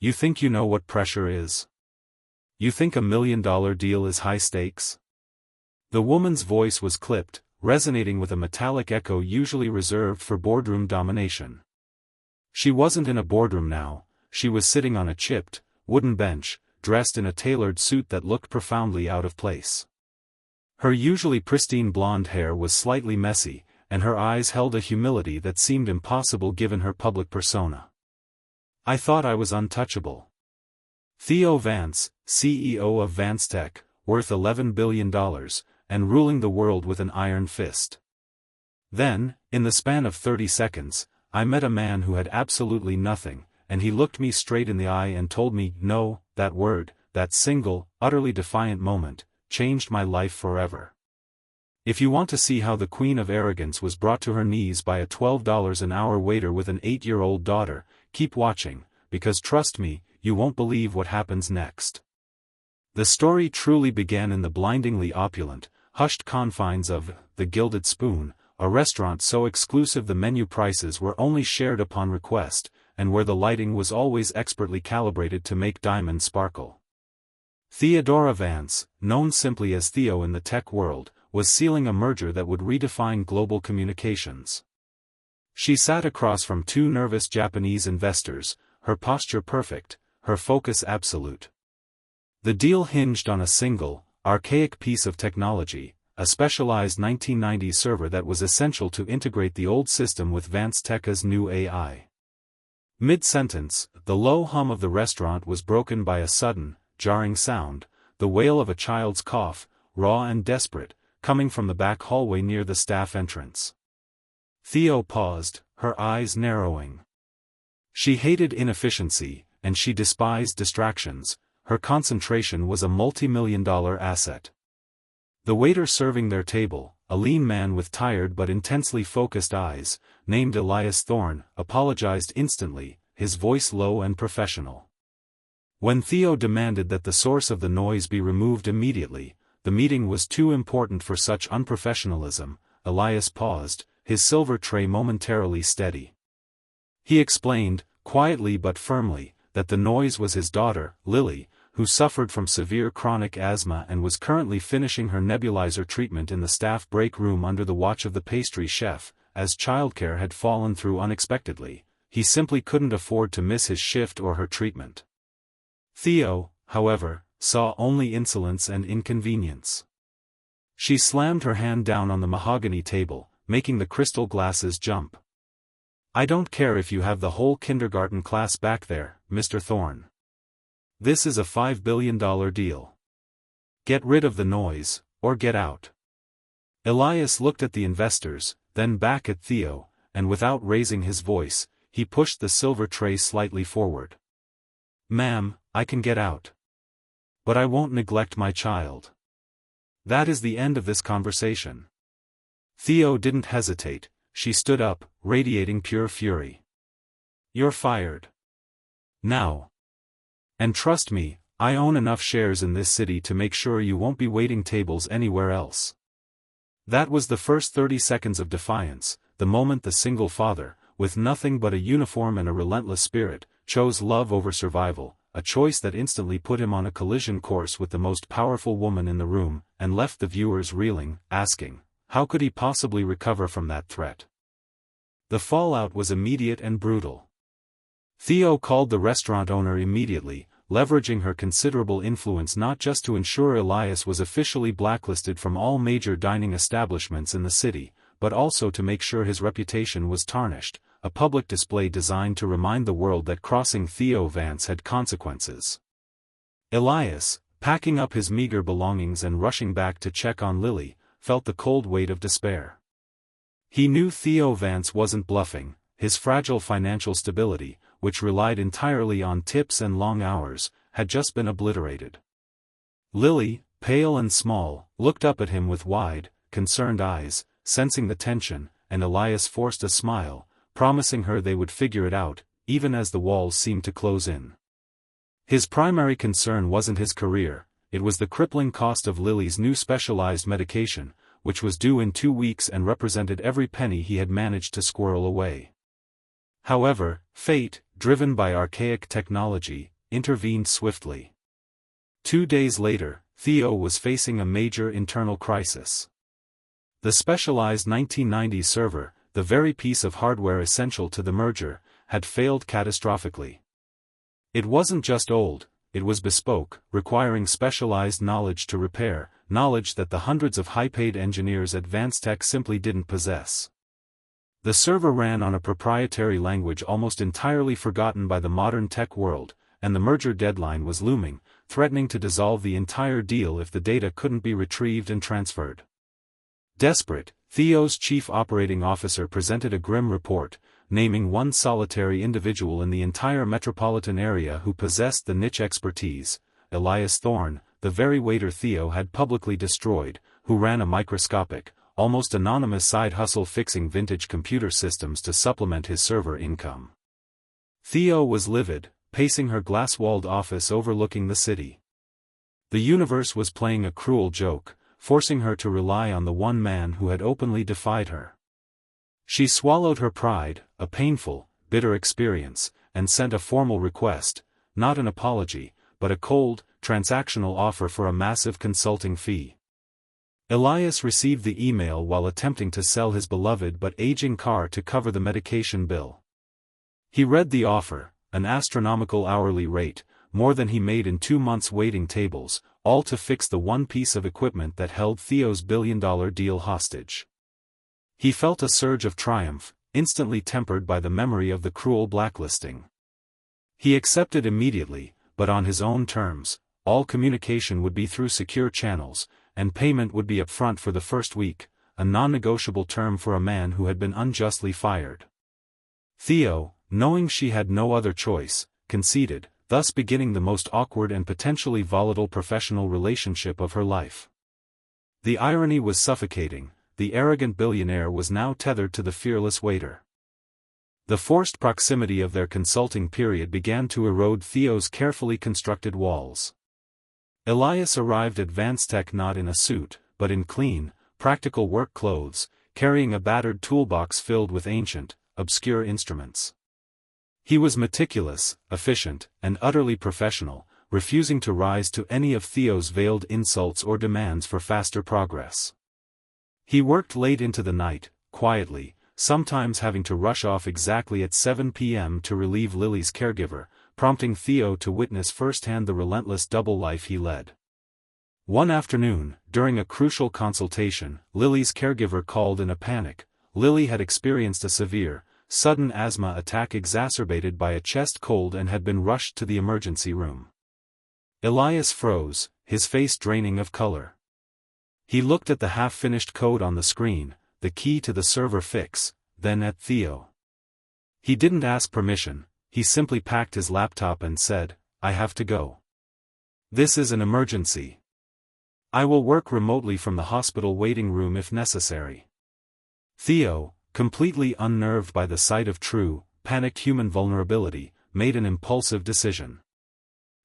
You think you know what pressure is? You think $1 million deal is high stakes? The woman's voice was clipped, resonating with a metallic echo usually reserved for boardroom domination. She wasn't in a boardroom now, she was sitting on a chipped, wooden bench, dressed in a tailored suit that looked profoundly out of place. Her usually pristine blonde hair was slightly messy, and her eyes held a humility that seemed impossible given her public persona. I thought I was untouchable. Theo Vance, CEO of Vance Tech, worth $11 billion, and ruling the world with an iron fist. Then, in the span of 30 seconds, I met a man who had absolutely nothing, and he looked me straight in the eye and told me, no, that word, that single, utterly defiant moment, changed my life forever. If you want to see how the queen of arrogance was brought to her knees by a $12 an hour waiter with an 8-year-old daughter, keep watching, because trust me, you won't believe what happens next. The story truly began in the blindingly opulent, hushed confines of the Gilded Spoon, a restaurant so exclusive the menu prices were only shared upon request, and where the lighting was always expertly calibrated to make diamonds sparkle. Theodora Vance, known simply as Theo in the tech world, was sealing a merger that would redefine global communications. She sat across from two nervous Japanese investors, her posture perfect, her focus absolute. The deal hinged on a single, archaic piece of technology, a specialized 1990s server that was essential to integrate the old system with Vance Tech's new AI. Mid-sentence, the low hum of the restaurant was broken by a sudden, jarring sound, the wail of a child's cough, raw and desperate, coming from the back hallway near the staff entrance. Theo paused, her eyes narrowing. She hated inefficiency, and she despised distractions. Her concentration was a multi-million-dollar asset. The waiter serving their table, a lean man with tired but intensely focused eyes, named Elias Thorne, apologized instantly, his voice low and professional. When Theo demanded that the source of the noise be removed immediately, the meeting was too important for such unprofessionalism. Elias paused, his silver tray momentarily steady. He explained, quietly but firmly, that the noise was his daughter, Lily, who suffered from severe chronic asthma and was currently finishing her nebulizer treatment in the staff break room under the watch of the pastry chef. As childcare had fallen through unexpectedly, he simply couldn't afford to miss his shift or her treatment. Theo, however, saw only insolence and inconvenience. She slammed her hand down on the mahogany table, making the crystal glasses jump. I don't care if you have the whole kindergarten class back there, Mr. Thorne. This is a $5 billion deal. Get rid of the noise, or get out. Elias looked at the investors, then back at Theo, and without raising his voice, he pushed the silver tray slightly forward. Ma'am, I can get out. But I won't neglect my child. That is the end of this conversation. Theo didn't hesitate, she stood up, radiating pure fury. You're fired. Now. And trust me, I own enough shares in this city to make sure you won't be waiting tables anywhere else. That was the first 30 seconds of defiance, the moment the single father, with nothing but a uniform and a relentless spirit, chose love over survival, a choice that instantly put him on a collision course with the most powerful woman in the room, and left the viewers reeling, asking, how could he possibly recover from that threat? The fallout was immediate and brutal. Theo called the restaurant owner immediately, leveraging her considerable influence not just to ensure Elias was officially blacklisted from all major dining establishments in the city, but also to make sure his reputation was tarnished, a public display designed to remind the world that crossing Theo Vance had consequences. Elias, packing up his meager belongings and rushing back to check on Lily, felt the cold weight of despair. He knew Theo Vance wasn't bluffing, his fragile financial stability, which relied entirely on tips and long hours, had just been obliterated. Lily, pale and small, looked up at him with wide, concerned eyes, sensing the tension, and Elias forced a smile, promising her they would figure it out, even as the walls seemed to close in. His primary concern wasn't his career, it was the crippling cost of Lily's new specialized medication, which was due in 2 weeks and represented every penny he had managed to squirrel away. However, fate, driven by archaic technology, intervened swiftly. 2 days later, Theo was facing a major internal crisis. The specialized 1990s server, the very piece of hardware essential to the merger, had failed catastrophically. It wasn't just old, it was bespoke, requiring specialized knowledge to repair, knowledge that the hundreds of high-paid engineers at Vanstech simply didn't possess. The server ran on a proprietary language almost entirely forgotten by the modern tech world, and the merger deadline was looming, threatening to dissolve the entire deal if the data couldn't be retrieved and transferred. Desperate, Theo's chief operating officer presented a grim report, naming one solitary individual in the entire metropolitan area who possessed the niche expertise, Elias Thorne, the very waiter Theo had publicly destroyed, who ran a microscopic, almost anonymous side hustle fixing vintage computer systems to supplement his server income. Theo was livid, pacing her glass-walled office overlooking the city. The universe was playing a cruel joke, forcing her to rely on the one man who had openly defied her. She swallowed her pride, a painful, bitter experience, and sent a formal request, not an apology, but a cold, transactional offer for a massive consulting fee. Elias received the email while attempting to sell his beloved but aging car to cover the medication bill. He read the offer, an astronomical hourly rate, more than he made in 2 months waiting tables, all to fix the one piece of equipment that held Theo's billion-dollar deal hostage. He felt a surge of triumph, instantly tempered by the memory of the cruel blacklisting. He accepted immediately, but on his own terms. All communication would be through secure channels, and payment would be upfront for the first week, a non-negotiable term for a man who had been unjustly fired. Theo, knowing she had no other choice, conceded, thus beginning the most awkward and potentially volatile professional relationship of her life. The irony was suffocating, the arrogant billionaire was now tethered to the fearless waiter. The forced proximity of their consulting period began to erode Theo's carefully constructed walls. Elias arrived at Vanstech not in a suit, but in clean, practical work clothes, carrying a battered toolbox filled with ancient, obscure instruments. He was meticulous, efficient, and utterly professional, refusing to rise to any of Theo's veiled insults or demands for faster progress. He worked late into the night, quietly, sometimes having to rush off exactly at 7 p.m. to relieve Lily's caregiver, prompting Theo to witness firsthand the relentless double life he led. One afternoon, during a crucial consultation, Lily's caregiver called in a panic. Lily had experienced a severe, sudden asthma attack exacerbated by a chest cold and had been rushed to the emergency room. Elias froze, his face draining of color. He looked at the half-finished code on the screen, the key to the server fix, then at Theo. He didn't ask permission, he simply packed his laptop and said, "I have to go. This is an emergency. I will work remotely from the hospital waiting room if necessary." Theo, completely unnerved by the sight of true, panicked human vulnerability, made an impulsive decision.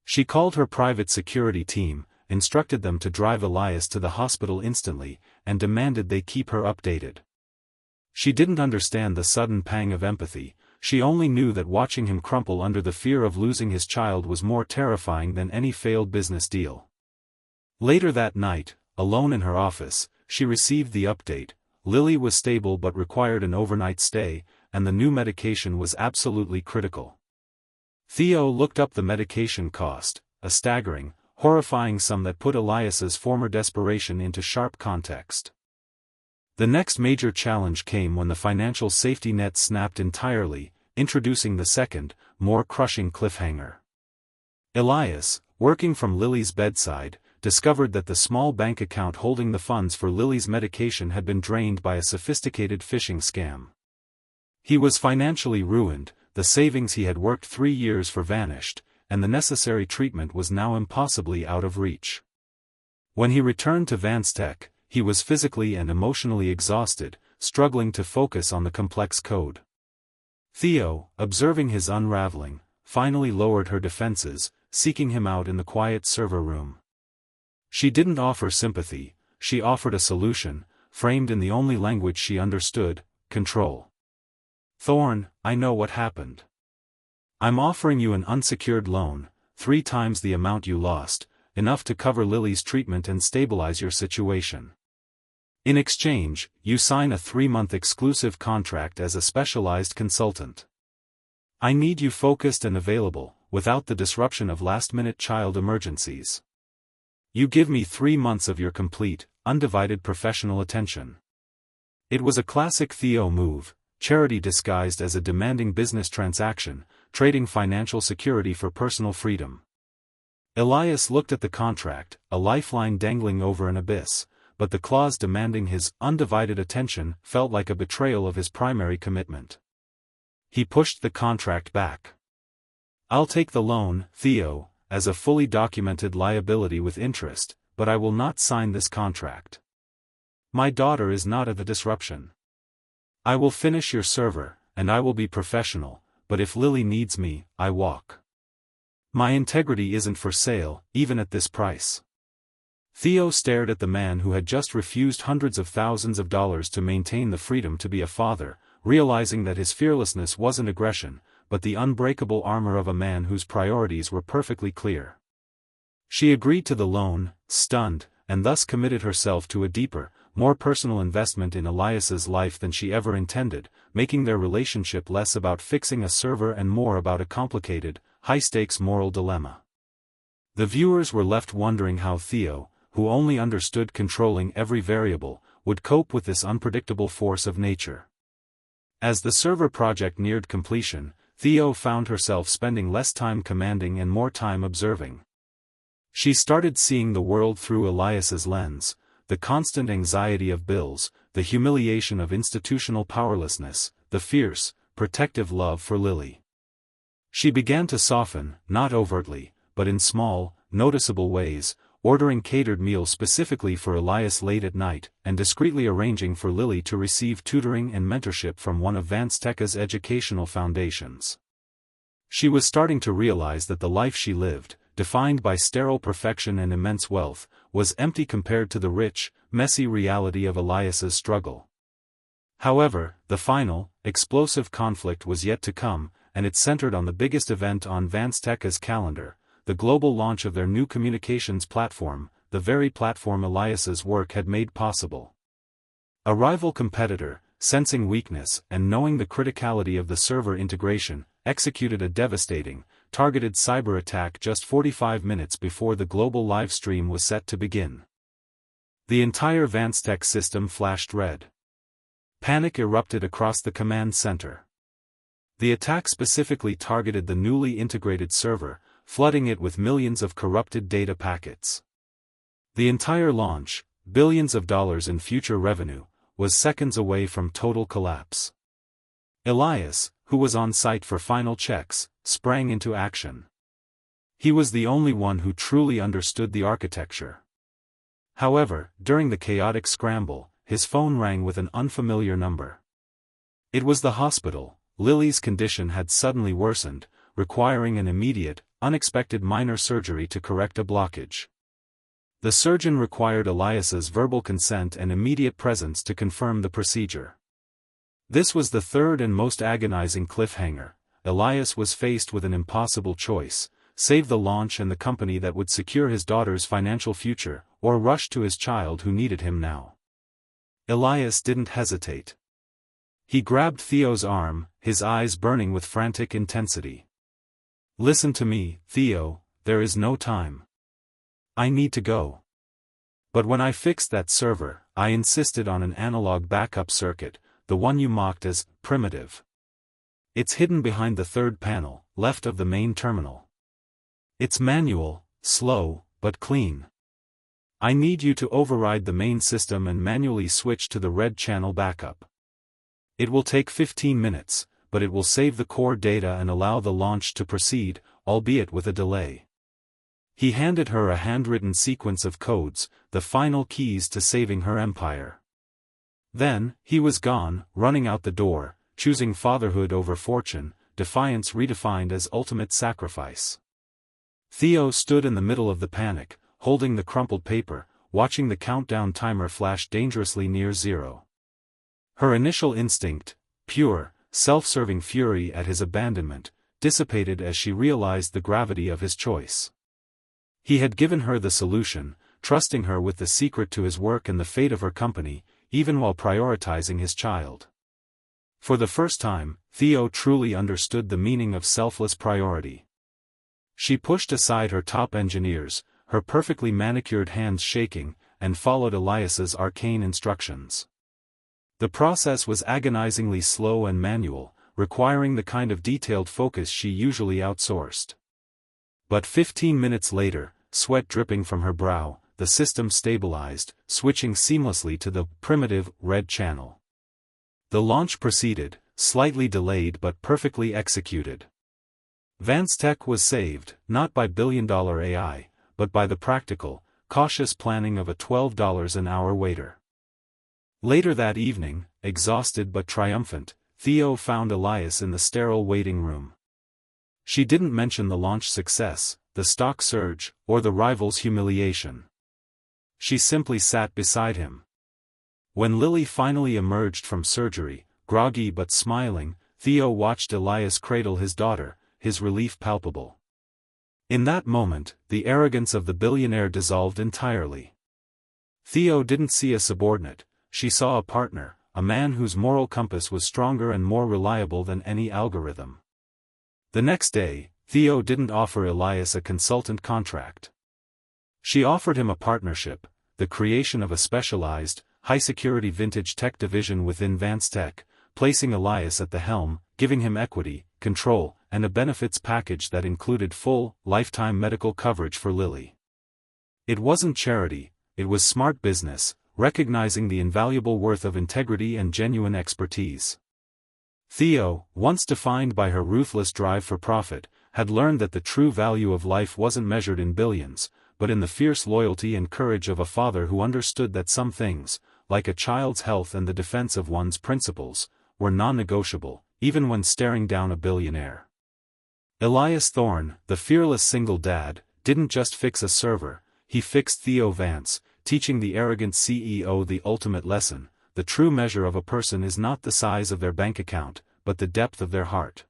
She called her private security team, instructed them to drive Elias to the hospital instantly, and demanded they keep her updated. She didn't understand the sudden pang of empathy, she only knew that watching him crumple under the fear of losing his child was more terrifying than any failed business deal. Later that night, alone in her office, she received the update. Lily was stable but required an overnight stay, and the new medication was absolutely critical. Theo looked up the medication cost, a staggering, horrifying sum that put Elias's former desperation into sharp context. The next major challenge came when the financial safety net snapped entirely, introducing the second, more crushing cliffhanger. Elias, working from Lily's bedside, discovered that the small bank account holding the funds for Lily's medication had been drained by a sophisticated phishing scam. He was financially ruined, the savings he had worked 3 years for vanished, and the necessary treatment was now impossibly out of reach. When he returned to Vanstech, he was physically and emotionally exhausted, struggling to focus on the complex code. Theo, observing his unraveling, finally lowered her defenses, seeking him out in the quiet server room. She didn't offer sympathy, she offered a solution, framed in the only language she understood: control. Thorne, I know what happened. I'm offering you an unsecured loan, 3 times the amount you lost, enough to cover Lily's treatment and stabilize your situation. In exchange, you sign a 3-month exclusive contract as a specialized consultant. I need you focused and available, without the disruption of last-minute child emergencies. You give me 3 months of your complete, undivided professional attention. It was a classic Theo move, charity disguised as a demanding business transaction, trading financial security for personal freedom. Elias looked at the contract, a lifeline dangling over an abyss, but the clause demanding his undivided attention felt like a betrayal of his primary commitment. He pushed the contract back. I'll take the loan, Theo, as a fully documented liability with interest, but I will not sign this contract. My daughter is not of a disruption. I will finish your server, and I will be professional, but if Lily needs me, I walk. My integrity isn't for sale, even at this price. Theo stared at the man who had just refused hundreds of thousands of dollars to maintain the freedom to be a father, realizing that his fearlessness wasn't aggression, but the unbreakable armor of a man whose priorities were perfectly clear. She agreed to the loan, stunned, and thus committed herself to a deeper, more personal investment in Elias's life than she ever intended, making their relationship less about fixing a server and more about a complicated, high-stakes moral dilemma. The viewers were left wondering how Theo, who only understood controlling every variable, would cope with this unpredictable force of nature. As the server project neared completion, Theo found herself spending less time commanding and more time observing. She started seeing the world through Elias's lens, the constant anxiety of bills, the humiliation of institutional powerlessness, the fierce, protective love for Lily. She began to soften, not overtly, but in small, noticeable ways, ordering catered meals specifically for Elias late at night, and discreetly arranging for Lily to receive tutoring and mentorship from one of Vansteka's educational foundations. She was starting to realize that the life she lived, defined by sterile perfection and immense wealth, was empty compared to the rich, messy reality of Elias's struggle. However, the final, explosive conflict was yet to come, and it centered on the biggest event on Vansteka's calendar, the global launch of their new communications platform, the very platform Elias's work had made possible. A rival competitor, sensing weakness and knowing the criticality of the server integration, executed a devastating, targeted cyber attack just 45 minutes before the global live stream was set to begin. The entire Vanstek system flashed red. Panic erupted across the command center. The attack specifically targeted the newly integrated server, flooding it with millions of corrupted data packets. The entire launch, billions of dollars in future revenue, was seconds away from total collapse. Elias, who was on site for final checks, sprang into action. He was the only one who truly understood the architecture. However, during the chaotic scramble, his phone rang with an unfamiliar number. It was the hospital. Lily's condition had suddenly worsened, requiring an immediate, unexpected minor surgery to correct a blockage. The surgeon required Elias's verbal consent and immediate presence to confirm the procedure. This was the third and most agonizing cliffhanger. Elias was faced with an impossible choice: save the launch and the company that would secure his daughter's financial future, or rush to his child who needed him now. Elias didn't hesitate. He grabbed Theo's arm, his eyes burning with frantic intensity. "Listen to me, Theo, there is no time. I need to go. But when I fixed that server, I insisted on an analog backup circuit, the one you mocked as primitive. It's hidden behind the third panel, left of the main terminal. It's manual, slow, but clean. I need you to override the main system and manually switch to the red channel backup. It will take 15 minutes, but it will save the core data and allow the launch to proceed, albeit with a delay." He handed her a handwritten sequence of codes, the final keys to saving her empire. Then, he was gone, running out the door, choosing fatherhood over fortune, defiance redefined as ultimate sacrifice. Theo stood in the middle of the panic, holding the crumpled paper, watching the countdown timer flash dangerously near zero. Her initial instinct, pure, self-serving fury at his abandonment, dissipated as she realized the gravity of his choice. He had given her the solution, trusting her with the secret to his work and the fate of her company, even while prioritizing his child. For the first time, Theo truly understood the meaning of selfless priority. She pushed aside her top engineers, her perfectly manicured hands shaking, and followed Elias's arcane instructions. The process was agonizingly slow and manual, requiring the kind of detailed focus she usually outsourced. But 15 minutes later, sweat dripping from her brow, the system stabilized, switching seamlessly to the primitive red channel. The launch proceeded, slightly delayed but perfectly executed. Vancetech was saved, not by billion-dollar AI, but by the practical, cautious planning of a $12 an hour waiter. Later that evening, exhausted but triumphant, Theo found Elias in the sterile waiting room. She didn't mention the launch success, the stock surge, or the rival's humiliation. She simply sat beside him. When Lily finally emerged from surgery, groggy but smiling, Theo watched Elias cradle his daughter, his relief palpable. In that moment, the arrogance of the billionaire dissolved entirely. Theo didn't see a subordinate, she saw a partner, a man whose moral compass was stronger and more reliable than any algorithm. The next day, Theo didn't offer Elias a consultant contract. She offered him a partnership, the creation of a specialized, high-security vintage tech division within Vancetech, placing Elias at the helm, giving him equity, control, and a benefits package that included full, lifetime medical coverage for Lily. It wasn't charity, it was smart business, recognizing the invaluable worth of integrity and genuine expertise. Theo, once defined by her ruthless drive for profit, had learned that the true value of life wasn't measured in billions, but in the fierce loyalty and courage of a father who understood that some things, like a child's health and the defense of one's principles, were non-negotiable, even when staring down a billionaire. Elias Thorne, the fearless single dad, didn't just fix a server, he fixed Theo Vance, teaching the arrogant CEO the ultimate lesson: the true measure of a person is not the size of their bank account, but the depth of their heart.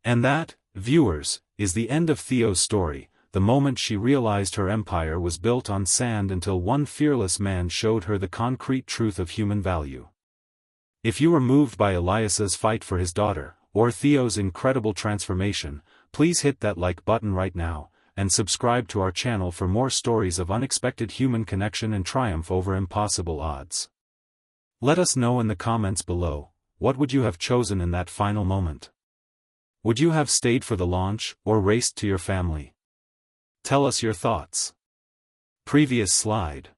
And that, viewers, is the end of Theo's story, the moment she realized her empire was built on sand until one fearless man showed her the concrete truth of human value. If you were moved by Elias's fight for his daughter, or Theo's incredible transformation, please hit that like button right now, and subscribe to our channel for more stories of unexpected human connection and triumph over impossible odds. Let us know in the comments below, what would you have chosen in that final moment? Would you have stayed for the launch, or raced to your family? Tell us your thoughts. Previous slide.